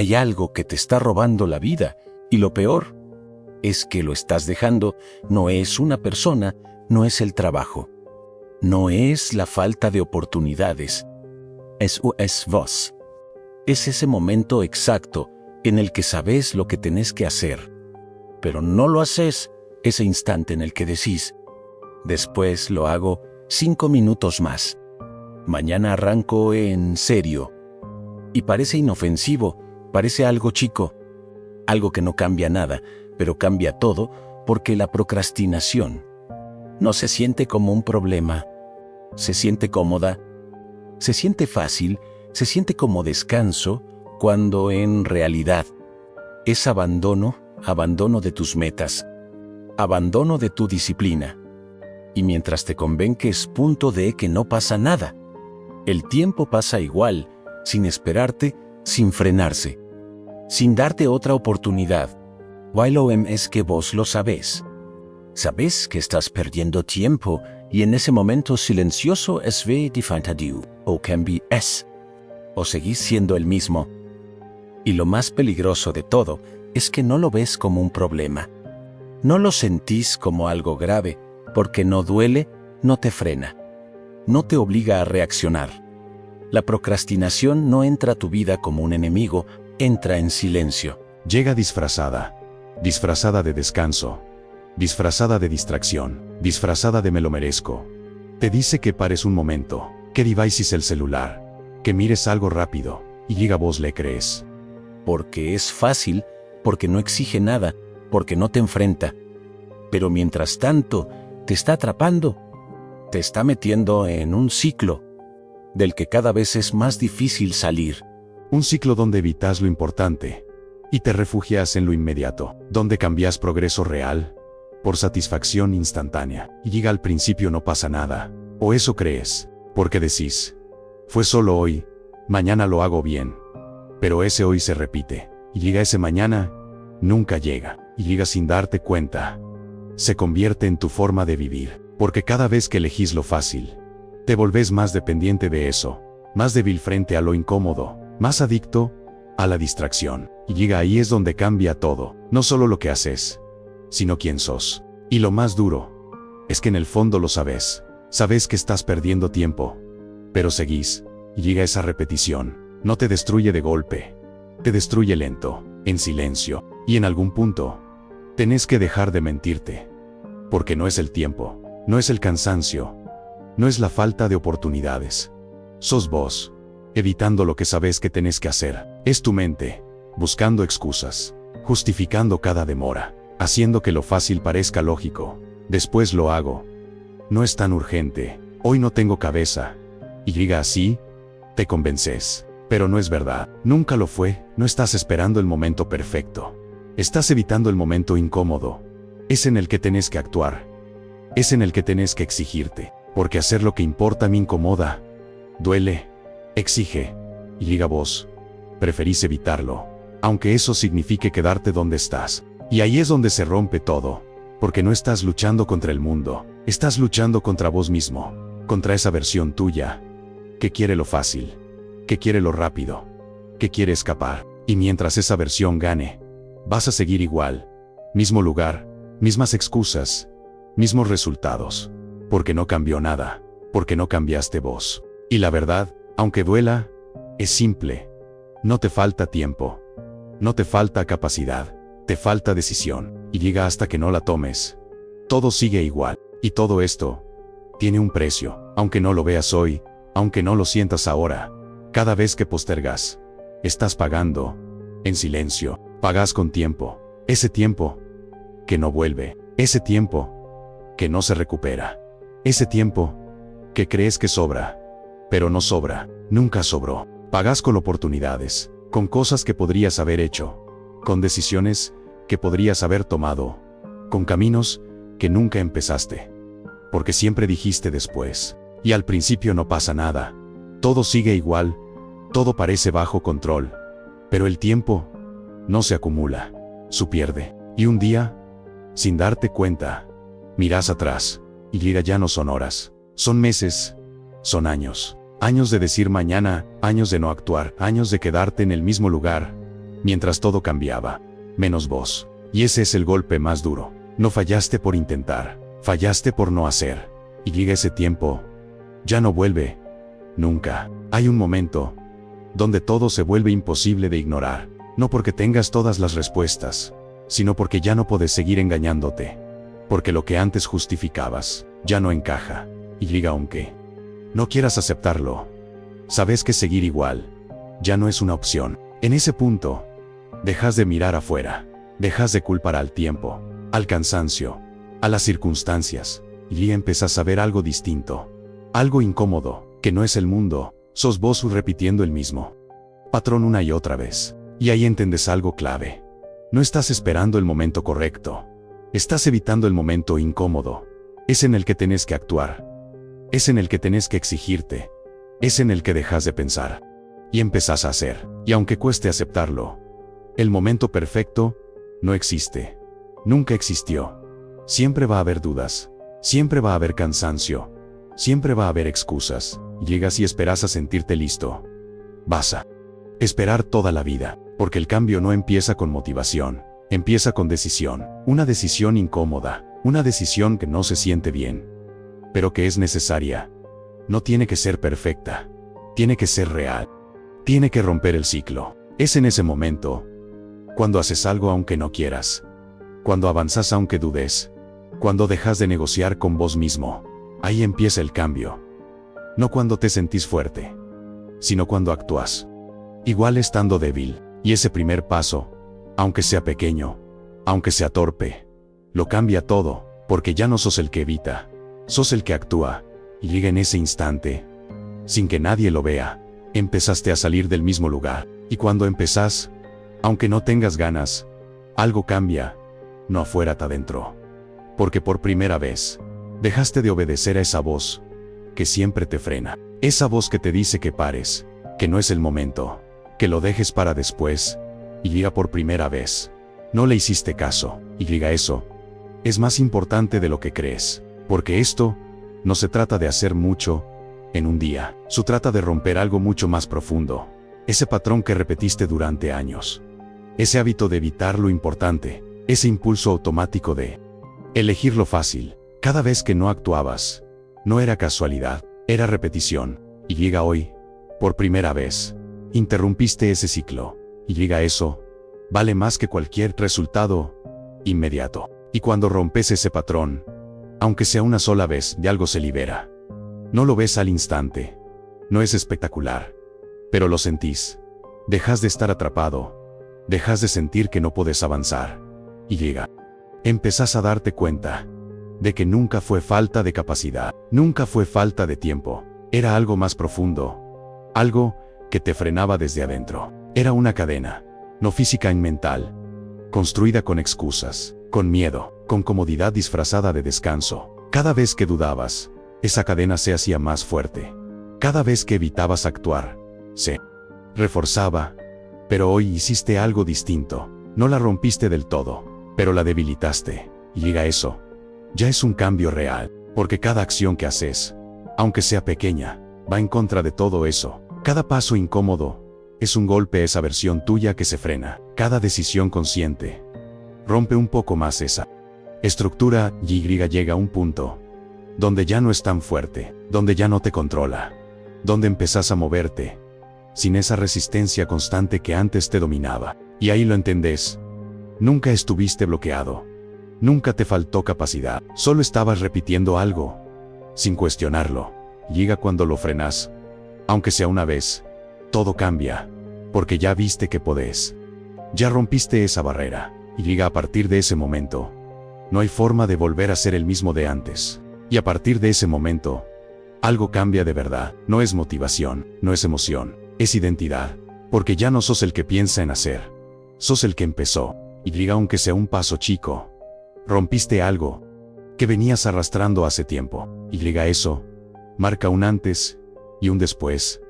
Hay algo que te está robando la vida, y lo peor es que lo estás dejando. No es una persona, no es el trabajo, no es la falta de oportunidades, es vos. Es ese momento exacto en el que sabes lo que tenés que hacer, pero no lo haces. Ese instante en el que decís, después lo hago 5 minutos más. Mañana arranco en serio. Y parece inofensivo, parece algo chico, algo que no cambia nada, pero cambia todo, porque la procrastinación no se siente como un problema. Se siente cómoda, se siente fácil, se siente como descanso, cuando en realidad es abandono de tus metas, abandono de tu disciplina. Y mientras te convenques que no pasa nada, el tiempo pasa igual, sin esperarte, sin frenarse, sin darte otra oportunidad. Es que vos lo sabés. Sabés que estás perdiendo tiempo, y en ese momento silencioso es o cambies, o seguís siendo el mismo. Y lo más peligroso de todo es que no lo ves como un problema. No lo sentís como algo grave, porque no duele, no te frena, no te obliga a reaccionar. La procrastinación no entra a tu vida como un enemigo, entra en silencio. Llega disfrazada de descanso, disfrazada de distracción, disfrazada de me lo merezco. Te dice que pares un momento, que devices el celular, que mires algo rápido, y llega vos le crees. Porque es fácil, porque no exige nada, porque no te enfrenta. Pero mientras tanto, te está atrapando, te está metiendo en un ciclo del que cada vez es más difícil salir. Un ciclo donde evitas lo importante y te refugias en lo inmediato, donde cambias progreso real por satisfacción instantánea. Y llega al principio no pasa nada, o eso crees, porque decís, fue solo hoy, mañana lo hago bien. Pero ese hoy se repite, y llega ese mañana, nunca llega, y llega sin darte cuenta. Se convierte en tu forma de vivir, porque cada vez que elegís lo fácil, te volvés más dependiente de eso, más débil frente a lo incómodo, más adicto a la distracción. Y llega ahí es donde cambia todo, no solo lo que haces, sino quién sos. Y lo más duro es que en el fondo lo sabes que estás perdiendo tiempo, pero seguís, y llega esa repetición. No te destruye de golpe, te destruye lento, en silencio, y en algún punto tenés que dejar de mentirte, porque no es el tiempo, no es el cansancio, no es la falta de oportunidades. Sos vos, evitando lo que sabes que tenés que hacer. Es tu mente, buscando excusas, justificando cada demora, haciendo que lo fácil parezca lógico. Después lo hago. No es tan urgente, hoy no tengo cabeza. Y llega así, te convences. Pero no es verdad, nunca lo fue. No estás esperando el momento perfecto. Estás evitando el momento incómodo. Es en el que tenés que actuar. Es en el que tenés que exigirte. Porque hacer lo que importa me incomoda. Duele. Exige. Y llega vos. Preferís evitarlo. Aunque eso signifique quedarte donde estás. Y ahí es donde se rompe todo. Porque no estás luchando contra el mundo. Estás luchando contra vos mismo. Contra esa versión tuya. Que quiere lo fácil. Que quiere lo rápido. Que quiere escapar. Y mientras esa versión gane, vas a seguir igual. Mismo lugar, mismas excusas, mismos resultados. Porque no cambió nada. Porque no cambiaste vos. Y la verdad, aunque duela, es simple. No te falta tiempo. No te falta capacidad. Te falta decisión. Y llega hasta que no la tomes. Todo sigue igual. Y todo esto tiene un precio. Aunque no lo veas hoy, aunque no lo sientas ahora. Cada vez que postergas, estás pagando, en silencio, pagas con tiempo. Ese tiempo que no vuelve. Ese tiempo que no se recupera. Ese tiempo que crees que sobra, pero no sobra, nunca sobró. Pagas con oportunidades, con cosas que podrías haber hecho, con decisiones que podrías haber tomado, con caminos que nunca empezaste. Porque siempre dijiste después, y al principio no pasa nada. Todo sigue igual, todo parece bajo control. Pero el tiempo no se acumula, se pierde. Y un día, sin darte cuenta, miras atrás, y ya no son horas, son meses, son años. Años de decir mañana, años de no actuar, años de quedarte en el mismo lugar, mientras todo cambiaba, menos vos. Y ese es el golpe más duro. No fallaste por intentar, fallaste por no hacer. Y llega ese tiempo, ya no vuelve, nunca. Hay un momento donde todo se vuelve imposible de ignorar, no porque tengas todas las respuestas, sino porque ya no puedes seguir engañándote, porque lo que antes justificabas ya no encaja. Y llega aunque no quieras aceptarlo, sabes que seguir igual ya no es una opción. En ese punto, dejas de mirar afuera, dejas de culpar al tiempo, al cansancio, a las circunstancias, y empezás a ver algo distinto, algo incómodo, que no es el mundo, sos vos repitiendo el mismo patrón una y otra vez. Y ahí entiendes algo clave. No estás esperando el momento correcto, estás evitando el momento incómodo. Es en el que tenés que actuar, es en el que tenés que exigirte, es en el que dejas de pensar y empezás a hacer. Y aunque cueste aceptarlo, el momento perfecto no existe, nunca existió. Siempre va a haber dudas, siempre va a haber cansancio, siempre va a haber excusas. Llegas y esperas a sentirte listo. Vas a esperar toda la vida, porque el cambio no empieza con motivación, empieza con decisión. Una decisión incómoda, una decisión que no se siente bien, pero que es necesaria. No tiene que ser perfecta, tiene que ser real, tiene que romper el ciclo. Es en ese momento, cuando haces algo aunque no quieras, cuando avanzas aunque dudes, cuando dejas de negociar con vos mismo. Ahí empieza el cambio. No cuando te sentís fuerte, sino cuando actúas, igual estando débil. Y ese primer paso, aunque sea pequeño, aunque sea torpe, lo cambia todo, porque ya no sos el que evita, sos el que actúa. Y llega en ese instante, sin que nadie lo vea, empezaste a salir del mismo lugar. Y cuando empezás, aunque no tengas ganas, algo cambia, no afuera, ta adentro. Porque por primera vez, dejaste de obedecer a esa voz que siempre te frena. Esa voz que te dice que pares, que no es el momento, que lo dejes para después. Y llega por primera vez, no le hiciste caso. Y llega eso, es más importante de lo que crees. Porque esto, no se trata de hacer mucho en un día, se trata de romper algo mucho más profundo. Ese patrón que repetiste durante años. Ese hábito de evitar lo importante, ese impulso automático de elegir lo fácil. Cada vez que no actuabas, no era casualidad, era repetición. Y llega hoy, por primera vez, interrumpiste ese ciclo. Y llega eso, vale más que cualquier resultado inmediato. Y cuando rompes ese patrón, aunque sea una sola vez, de algo se libera. No lo ves al instante, no es espectacular, pero lo sentís. Dejas de estar atrapado, dejas de sentir que no puedes avanzar. Y llega, empezás a darte cuenta de que nunca fue falta de capacidad, nunca fue falta de tiempo, era algo más profundo, algo que te frenaba desde adentro. Era una cadena, no física y mental, construida con excusas, con miedo, con comodidad disfrazada de descanso. Cada vez que dudabas, esa cadena se hacía más fuerte. Cada vez que evitabas actuar, se reforzaba. Pero hoy hiciste algo distinto. No la rompiste del todo, pero la debilitaste. Y llega eso, ya es un cambio real, porque cada acción que haces, aunque sea pequeña, va en contra de todo eso. Cada paso incómodo es un golpe a esa versión tuya que se frena. Cada decisión consciente rompe un poco más esa estructura. Y llega a un punto donde ya no es tan fuerte, donde ya no te controla, donde empezás a moverte sin esa resistencia constante que antes te dominaba. Y ahí lo entendés. Nunca estuviste bloqueado, nunca te faltó capacidad, solo estabas repitiendo algo sin cuestionarlo. Llega cuando lo frenas, aunque sea una vez, todo cambia, porque ya viste que podés, ya rompiste esa barrera. Y llega a partir de ese momento, no hay forma de volver a ser el mismo de antes. Y a partir de ese momento, algo cambia de verdad. No es motivación, no es emoción, es identidad. Porque ya no sos el que piensa en hacer, sos el que empezó. Y llega aunque sea un paso chico, rompiste algo que venías arrastrando hace tiempo. Y llega eso, marca un antes y un después.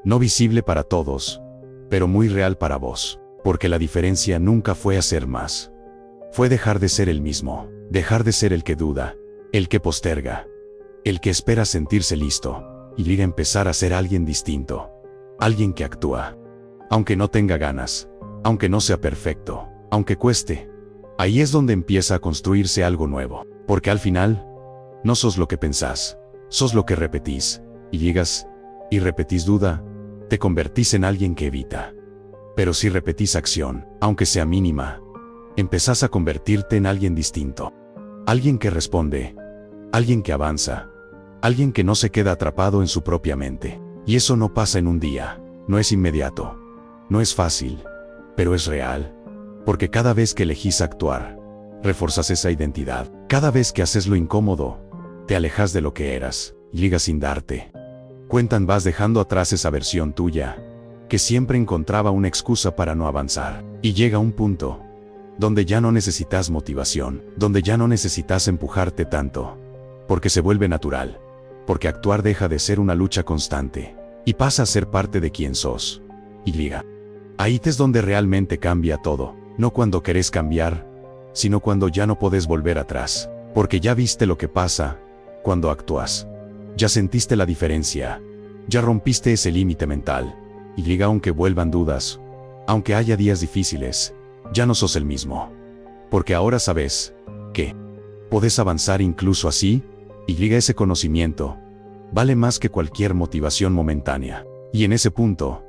No visible para todos, pero muy real para vos. Porque la diferencia nunca fue hacer más. Fue dejar de ser el mismo, dejar de ser el que duda, el que posterga, el que espera sentirse listo. Y llega a empezar a ser alguien distinto, alguien que actúa, aunque no tenga ganas, aunque no sea perfecto, aunque cueste. Ahí es donde empieza a construirse algo nuevo, porque al final, no sos lo que pensás, sos lo que repetís, y llegas, y repetís duda, te convertís en alguien que evita. Pero si repetís acción, aunque sea mínima, empezás a convertirte en alguien distinto. Alguien que responde, alguien que avanza, alguien que no se queda atrapado en su propia mente. Y eso no pasa en un día, no es inmediato, no es fácil, pero es real. Porque cada vez que elegís actuar, reforzas esa identidad. Cada vez que haces lo incómodo, te alejas de lo que eras, y llegas sin darte cuenta, vas dejando atrás esa versión tuya, que siempre encontraba una excusa para no avanzar. Y llega un punto, donde ya no necesitas motivación, donde ya no necesitas empujarte tanto, porque se vuelve natural, porque actuar deja de ser una lucha constante, y pasa a ser parte de quien sos. Y llega. Ahí es donde realmente cambia todo, no cuando querés cambiar, sino cuando ya no podés volver atrás, porque ya viste lo que pasa cuando actúas. Ya sentiste la diferencia, ya rompiste ese límite mental, y llega aunque vuelvan dudas, aunque haya días difíciles, ya no sos el mismo. Porque ahora sabes que podés avanzar incluso así, y llega ese conocimiento, vale más que cualquier motivación momentánea. Y en ese punto,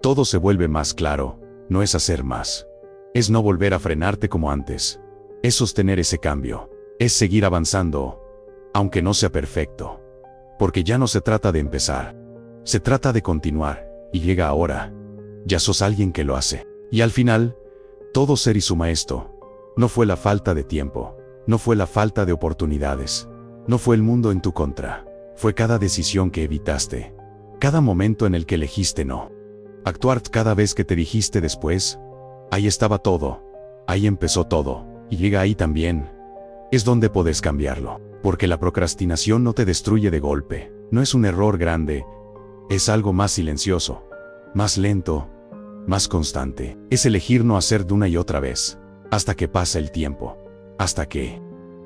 todo se vuelve más claro, no es hacer más. Es no volver a frenarte como antes. Es sostener ese cambio. Es seguir avanzando, aunque no sea perfecto. Porque ya no se trata de empezar. Se trata de continuar, y llega ahora. Ya sos alguien que lo hace. Y al final, todo ser y su maestro. No fue la falta de tiempo. No fue la falta de oportunidades. No fue el mundo en tu contra. Fue cada decisión que evitaste. Cada momento en el que elegiste no actuar, cada vez que te dijiste después. Ahí estaba todo. Ahí empezó todo. Y llega ahí también. Es donde podés cambiarlo. Porque la procrastinación no te destruye de golpe. No es un error grande. Es algo más silencioso. Más lento. Más constante. Es elegir no hacer de una y otra vez. Hasta que pasa el tiempo. Hasta que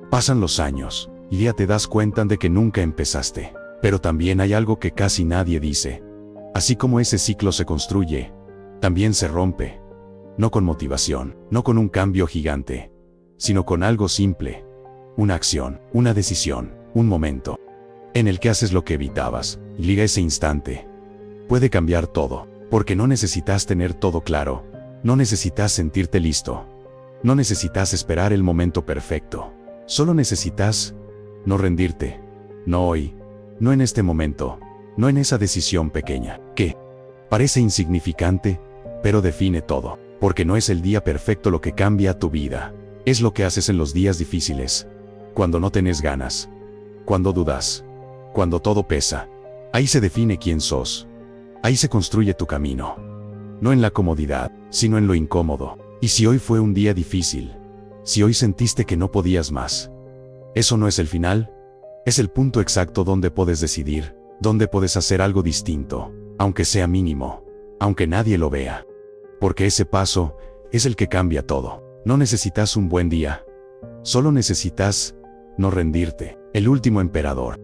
pasan los años. Y ya te das cuenta de que nunca empezaste. Pero también hay algo que casi nadie dice. Así como ese ciclo se construye, también se rompe. No con motivación, no con un cambio gigante, sino con algo simple. Una acción, una decisión, un momento, en el que haces lo que evitabas, y llega ese instante. Puede cambiar todo, porque no necesitas tener todo claro, no necesitas sentirte listo, no necesitas esperar el momento perfecto, solo necesitas no rendirte, no hoy, no en este momento, no en esa decisión pequeña, que parece insignificante, pero define todo, porque no es el día perfecto lo que cambia tu vida, es lo que haces en los días difíciles, cuando no tenés ganas, cuando dudas, cuando todo pesa. Ahí se define quién sos, ahí se construye tu camino, no en la comodidad, sino en lo incómodo. Y si hoy fue un día difícil, si hoy sentiste que no podías más, eso no es el final, es el punto exacto donde puedes decidir, donde puedes hacer algo distinto, aunque sea mínimo, aunque nadie lo vea. Porque ese paso es el que cambia todo. No necesitas un buen día, solo necesitas no rendirte. El último emperador